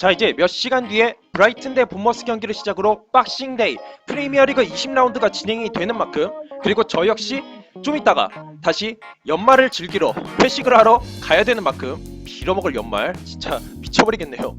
자, 이제 몇 시간 뒤에 브라이튼 대 본머스 경기를 시작으로 박싱데이 프리미어리그 20라운드가 진행이 되는 만큼, 그리고 저 역시 좀 이따가 다시 연말을 즐기러 회식을 하러 가야 되는 만큼 빌어먹을 연말 진짜 미쳐버리겠네요.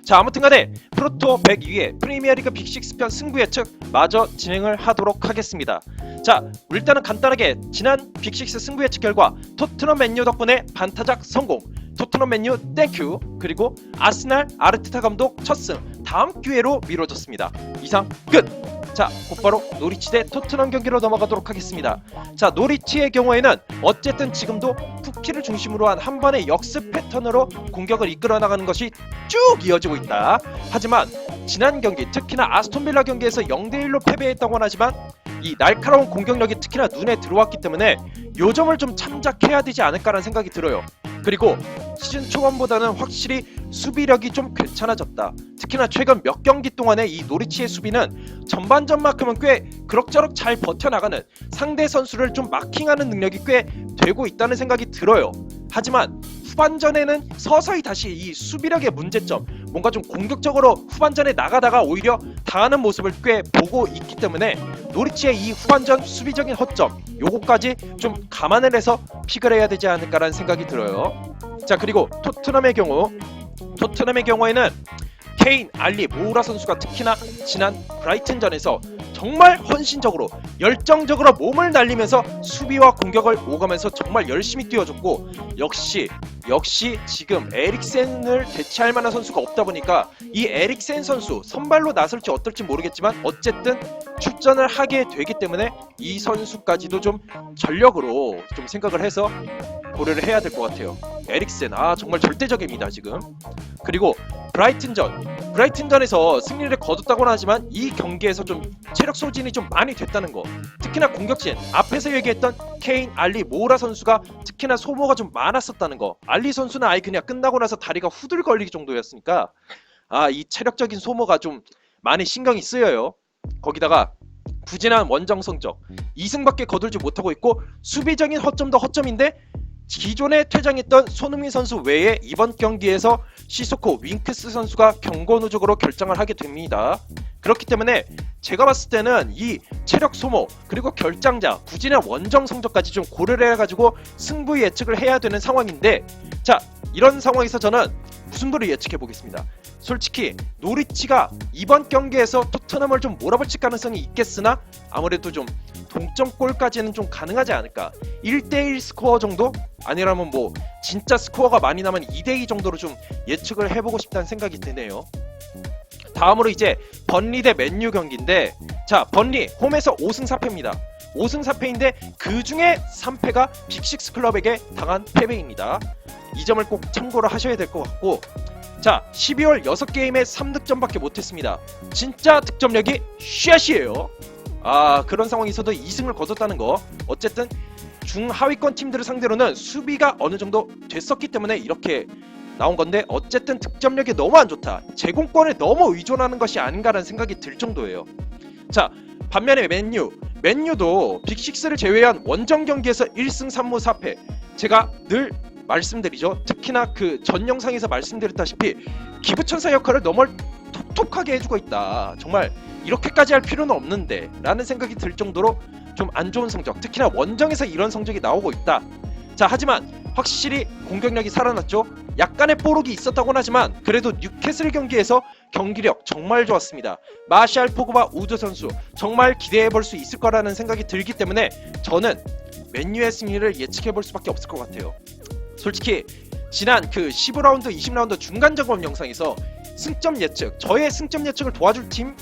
자, 아무튼간에 프로토 102회 프리미어리그 빅6편 승부 예측 마저 진행을 하도록 하겠습니다. 자, 일단은 간단하게 지난 빅6 승부 예측 결과 토트넘 맨유 덕분에 반타작 성공, 토트넘 맨유 땡큐, 그리고 아스날 아르테타 감독 첫승 다음 기회로 미뤄졌습니다. 이상 끝! 자, 곧바로 노리치 대 토트넘 경기로 넘어가도록 하겠습니다. 자, 노리치의 경우에는 어쨌든 지금도 푸키를 중심으로 한 한 번의 역습 패턴으로 공격을 이끌어 나가는 것이 쭉 이어지고 있다. 하지만 지난 경기, 특히나 아스톤빌라 경기에서 0대1로 패배했다고는 하지만 이 날카로운 공격력이 특히나 눈에 들어왔기 때문에 요 점을 좀 참작해야 되지 않을까라는 생각이 들어요. 그리고 시즌 초반보다는 확실히 수비력이 좀 괜찮아졌다. 특히나 최근 몇 경기 동안의 이 노리치의 수비는 전반전만큼은 꽤 그럭저럭 잘 버텨나가는, 상대 선수를 좀 마킹하는 능력이 꽤 되고 있다는 생각이 들어요. 하지만 후반전에는 서서히 다시 이 수비력의 문제점, 뭔가 좀 공격적으로 후반전에 나가다가 오히려 당하는 모습을 꽤 보고 있기 때문에 노리치의 이 후반전 수비적인 허점, 요거까지 좀 감안을 해서 픽을 해야 되지 않을까라는 생각이 들어요. 자, 그리고 토트넘의 경우에는 케인, 알리, 모우라 선수가 특히나 지난 브라이튼전에서 정말 헌신적으로 열정적으로 몸을 날리면서 수비와 공격을 오가면서 정말 열심히 뛰어줬고, 역시 지금 에릭센을 대체할 만한 선수가 없다 보니까 이 에릭센 선수 선발로 나설지 어떨지 모르겠지만 어쨌든 출전을 하게 되기 때문에 이 선수까지도 좀 전력으로 좀 생각을 해서 고려를 해야 될 것 같아요. 에릭센 정말 절대적입니다 지금. 그리고 브라이튼전에서 승리를 거뒀다고는 하지만 이 경기에서 좀 체력 소진이 좀 많이 됐다는 거, 특히나 공격진 앞에서 얘기했던 케인, 알리, 모우라 선수가 특히나 소모가 좀 많았었다는 거. 알리 선수는 아예 그냥 끝나고 나서 다리가 후들 걸리기 정도였으니까 이 체력적인 소모가 좀 많이 신경이 쓰여요. 거기다가 부진한 원정 성적 2승밖에 거둘지 못하고 있고, 수비적인 허점도 허점인데 기존에 퇴장했던 손흥민 선수 외에 이번 경기에서 시소코, 윙크스 선수가 경고 누적으로 결정을 하게 됩니다. 그렇기 때문에 제가 봤을 때는 이 체력 소모 그리고 결장자, 부진한 원정 성적까지 좀 고려를 해가지고 승부 예측을 해야 되는 상황인데, 자, 이런 상황에서 저는 무승부를 예측해 보겠습니다. 솔직히 노리치가 이번 경기에서 토트넘을 좀 몰아붙일 가능성이 있겠으나 아무래도 좀 동점골까지는 좀 가능하지 않을까. 1대1 스코어 정도? 아니라면 뭐 진짜 스코어가 많이 나면 2대2 정도로 좀 예측을 해보고 싶다는 생각이 드네요. 다음으로 이제 번리 대 맨유 경기인데, 자, 번리 홈에서 5승 4패입니다. 5승 4패인데 그 중에 3패가 빅6 클럽에게 당한 패배입니다. 이 점을 꼭 참고를 하셔야 될 것 같고, 자, 12월 6게임에 3득점밖에 못했습니다. 진짜 득점력이 쉣이에요. 그런 상황에서도 2승을 거뒀다는 거, 어쨌든 중하위권 팀들을 상대로는 수비가 어느 정도 됐었기 때문에 이렇게 나온 건데, 어쨌든 득점력이 너무 안 좋다, 제공권에 너무 의존하는 것이 아닌가라는 생각이 들 정도예요. 자, 반면에 맨유도 빅6를 제외한 원정 경기에서 1승 3무 4패. 제가 늘 말씀드리죠. 특히나 그 전 영상에서 말씀드렸다시피 기부천사 역할을 너무 톡톡하게 해주고 있다. 정말 이렇게까지 할 필요는 없는데 라는 생각이 들 정도로 좀 안 좋은 성적, 특히나 원정에서 이런 성적이 나오고 있다. 자, 하지만 확실히 공격력이 살아났죠. 약간의 뽀록이 있었다고는 하지만 그래도 뉴캐슬 경기에서 경기력 정말 좋았습니다. 마샬, 포그바, 우드 선수 정말 기대해볼 수 있을 거라는 생각이 들기 때문에 저는 맨유의 승리를 예측해볼 수밖에 없을 것 같아요. 솔직히 지난 그 15라운드, 20라운드 중간 점검 영상에서 승점 예측, 저의 승점 예측을 도와줄 팀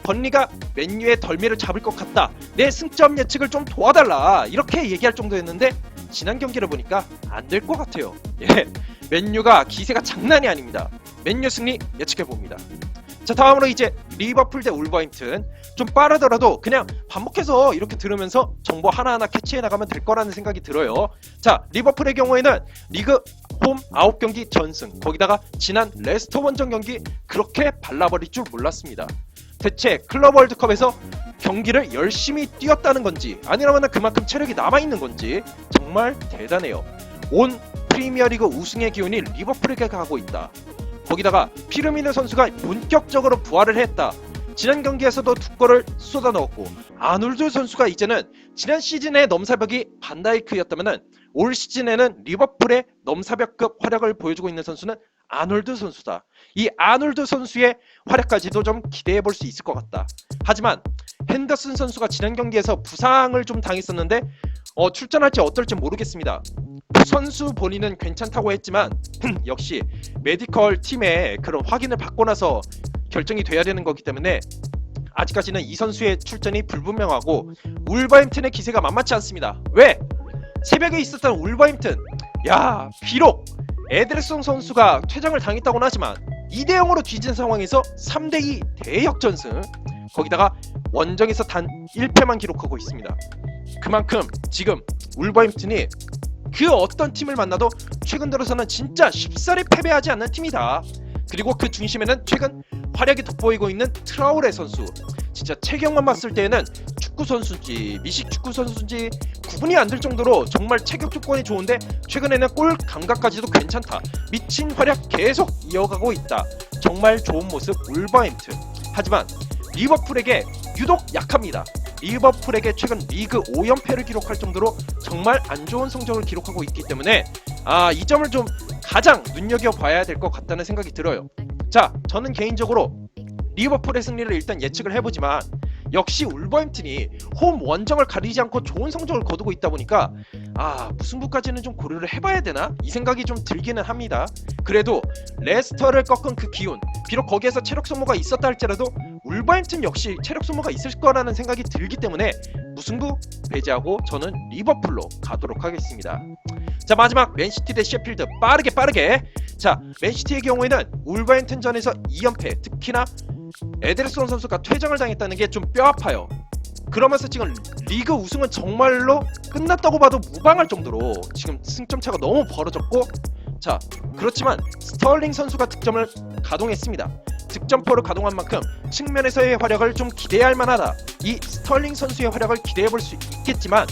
번리가 맨유의 덜미를 잡을 것 같다, 내 승점 예측을 좀 도와달라, 이렇게 얘기할 정도였는데 지난 경기를 보니까 안 될 것 같아요. 맨유가 기세가 장난이 아닙니다. 맨유 승리 예측해봅니다. 자, 다음으로 이제 리버풀 대 울버햄튼. 좀 빠르더라도 그냥 반복해서 이렇게 들으면서 정보 하나하나 캐치해 나가면 될 거라는 생각이 들어요. 자, 리버풀의 경우에는 리그 홈 9경기 전승, 거기다가 지난 레스터 원정 경기 그렇게 발라버릴 줄 몰랐습니다. 대체 클럽 월드컵에서 경기를 열심히 뛰었다는 건지 아니라면 그만큼 체력이 남아있는 건지 정말 대단해요. 온 프리미어리그 우승의 기운이 리버풀에게 가고 있다. 거기다가 피르미누 선수가 본격적으로 부활을 했다. 지난 경기에서도 두 골을 쏟아 넣었고, 아놀드 선수가 이제는 지난 시즌의 넘사벽이 반다이크였다면은 올 시즌에는 리버풀의 넘사벽급 활약을 보여주고 있는 선수는 아놀드 선수다. 이 아놀드 선수의 활약까지도 좀 기대해 볼 수 있을 것 같다. 하지만 핸더슨 선수가 지난 경기에서 부상을 좀 당했었는데 출전할지 어떨지 모르겠습니다. 선수 본인은 괜찮다고 했지만 역시 메디컬 팀의 그런 확인을 받고 나서 결정이 돼야 되는 거기 때문에 아직까지는 이 선수의 출전이 불분명하고 울버햄튼의 기세가 만만치 않습니다. 왜? 새벽에 있었던 울버햄튼, 야, 비록 에데르송 선수가 퇴장을 당했다고는 하지만 2대0으로 뒤진 상황에서 3대2 대역전승, 거기다가 원정에서 단 1패만 기록하고 있습니다. 그만큼 지금 울버햄튼이 그 어떤 팀을 만나도 최근 들어서는 진짜 쉽사리 패배하지 않는 팀이다. 그리고 그 중심에는 최근 활약이 돋보이고 있는 트라우레 선수, 진짜 체격만 봤을 때에는 축구 선수인지 미식 축구 선수인지 구분이 안 될 정도로 정말 체격 조건이 좋은데 최근에는 골 감각까지도 괜찮다. 미친 활약 계속 이어가고 있다. 정말 좋은 모습 울버햄튼. 하지만 리버풀에게 유독 약합니다. 리버풀에게 최근 리그 5연패를 기록할 정도로 정말 안 좋은 성적을 기록하고 있기 때문에 이 점을 좀 가장 눈여겨봐야 될 것 같다는 생각이 들어요. 자, 저는 개인적으로 리버풀의 승리를 일단 예측을 해보지만 역시 울버햄튼이 홈 원정을 가리지 않고 좋은 성적을 거두고 있다 보니까 무승부까지는 좀 고려를 해봐야 되나? 이 생각이 좀 들기는 합니다. 그래도 레스터를 꺾은 그 기운, 비록 거기에서 체력 소모가 있었다 할지라도 울버햄튼 역시 체력 소모가 있을 거라는 생각이 들기 때문에 무승부 배제하고 저는 리버풀로 가도록 하겠습니다. 자, 마지막 맨시티 대 셰필드, 빠르게. 자, 맨시티의 경우에는 울버햄튼전에서 2연패, 특히나 에데르송 선수가 퇴장을 당했다는 게 좀 뼈아파요. 그러면서 지금 리그 우승은 정말로 끝났다고 봐도 무방할 정도로 지금 승점 차가 너무 벌어졌고, 자, 그렇지만 스털링 선수가 득점을 가동했습니다. 득점포를 가동한 만큼 측면에서의 활약을 좀 기대할 만하다. 이 스털링 선수의 활약을 기대해 볼 수 있겠지만,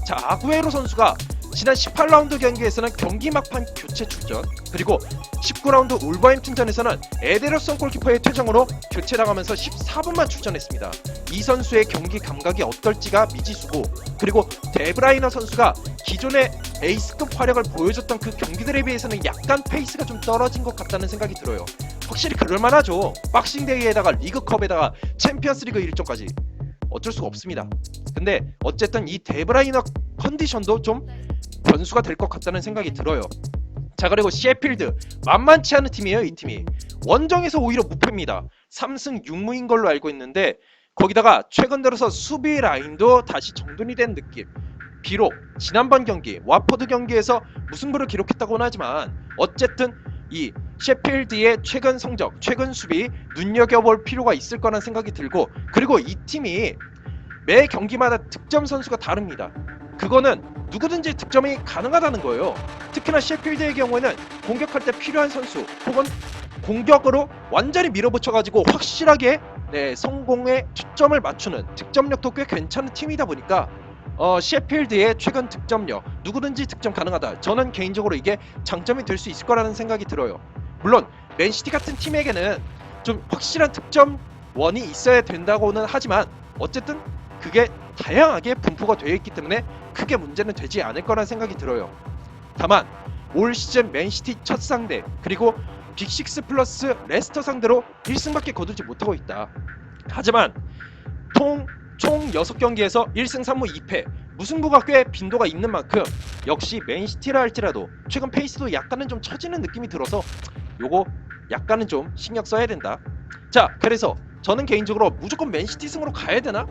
자, 아구에로 선수가 지난 18라운드 경기에서는 경기 막판 교체 출전, 그리고 19라운드 울버햄튼전에서는 에데르송 골키퍼의 퇴장으로 교체당하면서 14분만 출전했습니다. 이 선수의 경기 감각이 어떨지가 미지수고, 그리고 데브라이너 선수가 기존의 에이스급 활약을 보여줬던 그 경기들에 비해서는 약간 페이스가 좀 떨어진 것 같다는 생각이 들어요. 확실히 그럴만하죠. 박싱데이에다가 리그컵에다가 챔피언스리그 일정까지 어쩔 수가 없습니다. 근데 어쨌든 이 데브라이너 컨디션도 좀 변수가 될 것 같다는 생각이 들어요. 자, 그리고 셰필드, 만만치 않은 팀이에요. 이 팀이 원정에서 오히려 무패입니다. 3승 6무인 걸로 알고 있는데, 거기다가 최근 들어서 수비 라인도 다시 정돈이 된 느낌. 비록 지난번 경기 와포드 경기에서 무승부를 기록했다고는 하지만 어쨌든 이 셰필드의 최근 성적, 최근 수비 눈여겨볼 필요가 있을 거라는 생각이 들고, 그리고 이 팀이 매 경기마다 득점 선수가 다릅니다. 그거는 누구든지 득점이 가능하다는 거예요. 특히나 셰필드의 경우에는 공격할 때 필요한 선수, 혹은 공격으로 완전히 밀어붙여가지고 확실하게 성공에 초점을 맞추는 득점력도 꽤 괜찮은 팀이다 보니까 셰필드의 최근 득점력, 누구든지 득점 가능하다. 저는 개인적으로 이게 장점이 될 수 있을 거라는 생각이 들어요. 물론 맨시티 같은 팀에게는 좀 확실한 득점원이 있어야 된다고는 하지만 어쨌든 그게 다양하게 분포가 되어 있기 때문에 크게 문제는 되지 않을 거라는 생각이 들어요. 다만 올 시즌 맨시티 첫 상대, 그리고 빅6 플러스 레스터 상대로 1승밖에 거두지 못하고 있다. 하지만 총 6경기에서 1승 3무 2패, 무승부가 꽤 빈도가 있는 만큼 역시 맨시티라 할지라도 최근 페이스도 약간은 좀 처지는 느낌이 들어서 요거 약간은 좀 신경 써야 된다. 자, 그래서 저는 개인적으로 무조건 맨시티 승으로 가야 되나?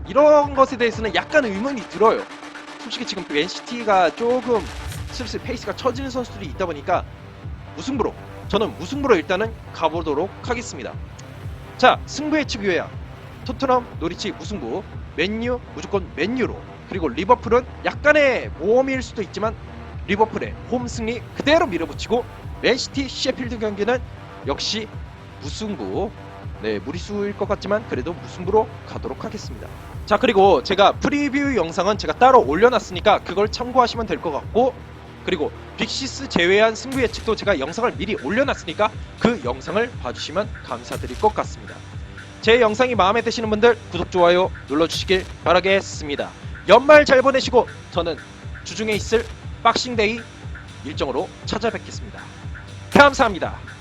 이런 것에 대해서는 약간 의문이 들어요. 솔직히 지금 맨시티가 조금 슬슬 페이스가 처지는 선수들이 있다 보니까 저는 무승부로 일단은 가보도록 하겠습니다. 자, 승부 예측 요약. 토트넘, 노리치 무승부, 맨유 무조건 맨유로, 그리고 리버풀은 약간의 모험일 수도 있지만 리버풀의 홈 승리 그대로 밀어붙이고, 맨시티 셰필드 경기는 역시 무승부, 무리수일 것 같지만 그래도 무승부로 가도록 하겠습니다. 자, 그리고 제가 프리뷰 영상은 제가 따로 올려놨으니까 그걸 참고하시면 될 것 같고, 그리고 빅시스 제외한 승부 예측도 제가 영상을 미리 올려놨으니까 그 영상을 봐주시면 감사드릴 것 같습니다. 제 영상이 마음에 드시는 분들 구독, 좋아요 눌러주시길 바라겠습니다. 연말 잘 보내시고 저는 주중에 있을 박싱데이 일정으로 찾아뵙겠습니다. 감사합니다.